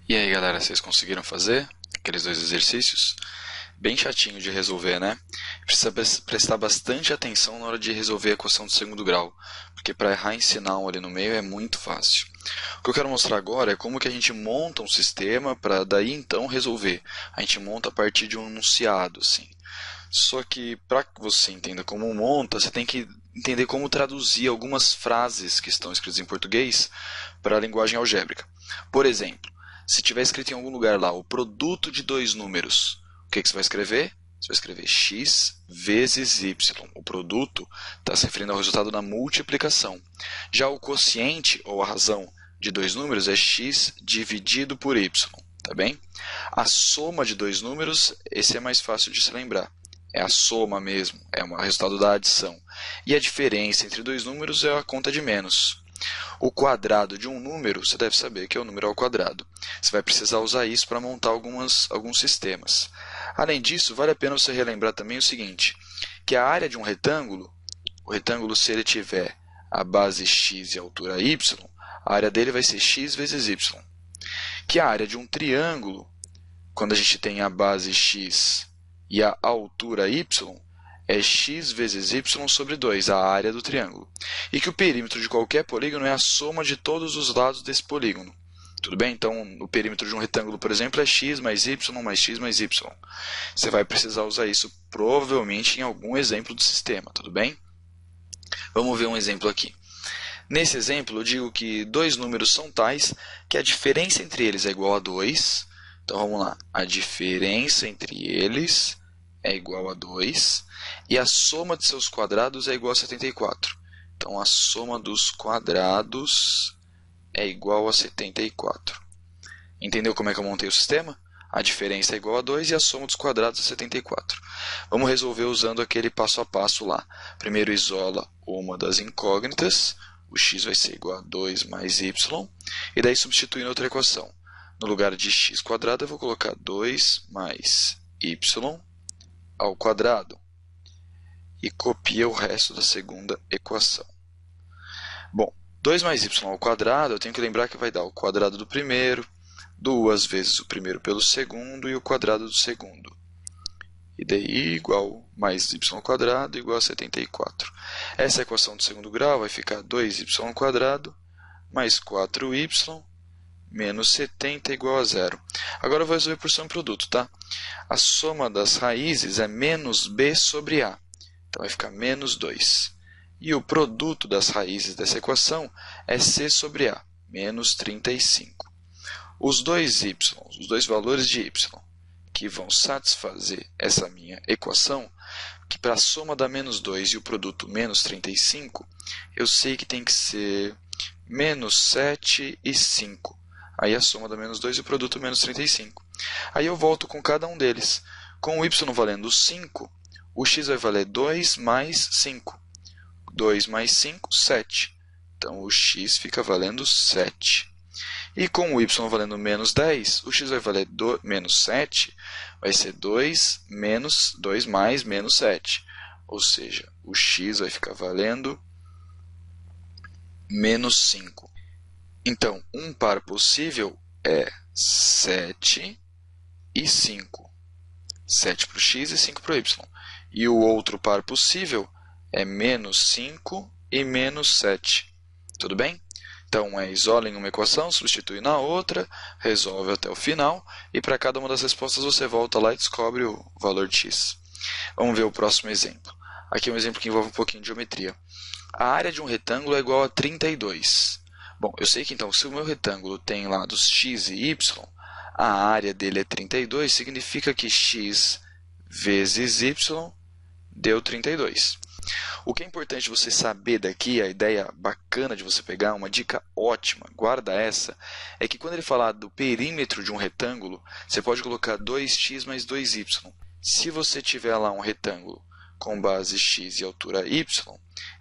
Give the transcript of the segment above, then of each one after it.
E aí, galera, vocês conseguiram fazer aqueles dois exercícios? Bem chatinho de resolver, né? Precisa prestar bastante atenção na hora de resolver a equação do segundo grau, porque para errar em sinal ali no meio é muito fácil. O que eu quero mostrar agora é como que a gente monta um sistema para daí então resolver. A gente monta a partir de um enunciado, assim. Só que para que você entenda como monta, você tem que entender como traduzir algumas frases que estão escritas em português para a linguagem algébrica. Por exemplo, se tiver escrito em algum lugar lá o produto de dois números, o que você vai escrever? Você vai escrever x vezes y. O produto está se referindo ao resultado da multiplicação. Já o quociente, ou a razão, de dois números é x dividido por y. Tá bem? A soma de dois números, esse é mais fácil de se lembrar. É a soma mesmo, é o resultado da adição. E a diferença entre dois números é a conta de menos. O quadrado de um número, você deve saber que é o número ao quadrado. Você vai precisar usar isso para montar alguns sistemas. Além disso, vale a pena você relembrar também o seguinte, que a área de um retângulo, o retângulo se ele tiver a base x e a altura y, a área dele vai ser x vezes y. Que a área de um triângulo, quando a gente tem a base x e a altura y, é x vezes y sobre 2, a área do triângulo. E que o perímetro de qualquer polígono é a soma de todos os lados desse polígono. Tudo bem? Então, o perímetro de um retângulo, por exemplo, é x mais y mais x mais y. Você vai precisar usar isso provavelmente em algum exemplo do sistema, tudo bem? Vamos ver um exemplo aqui. Nesse exemplo, eu digo que dois números são tais que a diferença entre eles é igual a 2. Então, vamos lá. A diferença entre eles é igual a 2 e a soma de seus quadrados é igual a 74. Então, a soma dos quadrados é igual a 74. Entendeu como é que eu montei o sistema? A diferença é igual a 2 e a soma dos quadrados é 74. Vamos resolver usando aquele passo a passo lá. Primeiro isola uma das incógnitas, o x vai ser igual a 2 mais y, e daí substitui em outra equação. No lugar de x quadrado, eu vou colocar 2 mais y ao quadrado e copia o resto da segunda equação. Bom, 2 mais y ao quadrado, eu tenho que lembrar que vai dar o quadrado do primeiro, 2 vezes o primeiro pelo segundo e o quadrado do segundo. E daí igual mais y ao quadrado igual a 74. Essa equação do segundo grau vai ficar 2y ao quadrado mais 4y menos 70 igual a zero. Agora eu vou resolver por soma e produto, tá? A soma das raízes é menos b sobre a. Então vai ficar menos 2. E o produto das raízes dessa equação é c sobre a, menos 35. Os dois valores de y, que vão satisfazer essa minha equação, que para a soma dá menos 2 e o produto menos 35, eu sei que tem que ser menos 7 e 5. Aí a soma dá menos 2 e o produto menos 35. Aí eu volto com cada um deles. Com o y valendo 5, o x vai valer 2 mais 5. 2 mais 5, 7. Então, o x fica valendo 7. E com o y valendo menos 10, o x vai valer menos 7, vai ser 2 menos 2 mais menos 7. Ou seja, o x vai ficar valendo menos 5. Então, um par possível é 7 e 5. 7 para o x e 5 para o y. E o outro par possível é menos 5 e menos 7. Tudo bem? Então, isola em uma equação, substitui na outra, resolve até o final, e para cada uma das respostas você volta lá e descobre o valor de x. Vamos ver o próximo exemplo. Aqui é um exemplo que envolve um pouquinho de geometria. A área de um retângulo é igual a 32. Bom, eu sei que então, se o meu retângulo tem lados x e y, a área dele é 32, significa que x vezes y deu 32. O que é importante você saber daqui, a ideia bacana de você pegar, uma dica ótima, guarda essa, é que quando ele falar do perímetro de um retângulo, você pode colocar 2x mais 2y. Se você tiver lá um retângulo com base x e altura y,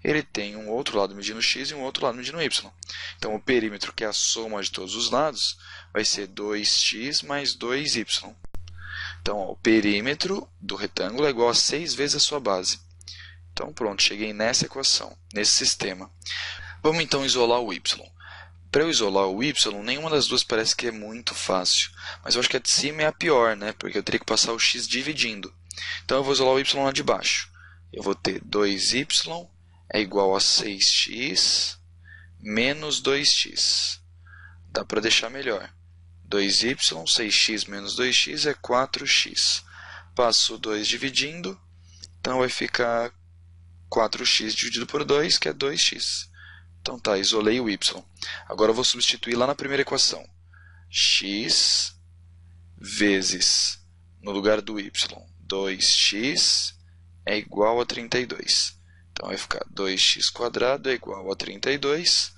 ele tem um outro lado medindo x e um outro lado medindo y. Então, o perímetro, que é a soma de todos os lados, vai ser 2x mais 2y. Então, ó, o perímetro do retângulo é igual a 6 vezes a sua base. Então, pronto, cheguei nessa equação, nesse sistema. Vamos então isolar o y. Para eu isolar o y, nenhuma das duas parece que é muito fácil. Mas eu acho que a de cima é a pior, né? Porque eu teria que passar o x dividindo. Então eu vou isolar o y lá de baixo. Eu vou ter 2y é igual a 6x menos 2x. Dá para deixar melhor. 2y, 6x menos 2x é 4x. Passo o 2 dividindo, então vai ficar 4x dividido por 2, que é 2x. Então tá, isolei o y. Agora eu vou substituir lá na primeira equação. X vezes, no lugar do y, 2x é igual a 32. Então vai ficar 2x² é igual a 32.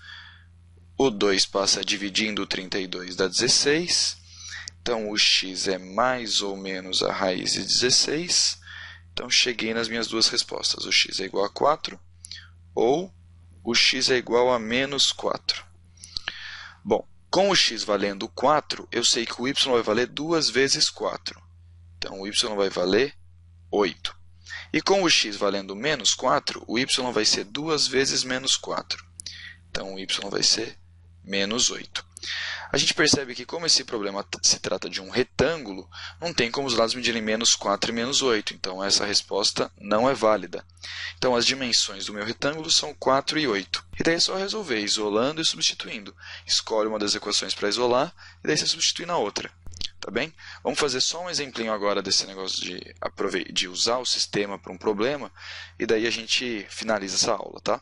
O 2 passa dividindo o 32, dá 16. Então o x é mais ou menos a raiz de 16. Então cheguei nas minhas duas respostas. O x é igual a 4 ou o x é igual a menos 4. Bom, com o x valendo 4, eu sei que o y vai valer 2 vezes 4. Então o y vai valer 8. E com o x valendo menos 4, o y vai ser 2 vezes menos 4. Então o y vai ser menos 8. A gente percebe que, como esse problema se trata de um retângulo, não tem como os lados medirem menos 4 e menos 8. Então essa resposta não é válida. Então as dimensões do meu retângulo são 4 e 8. E daí é só resolver, isolando e substituindo. Escolhe uma das equações para isolar e daí você substitui na outra. Tá bem? Vamos fazer só um exemplinho agora desse negócio de usar o sistema para um problema, e daí a gente finaliza essa aula, tá?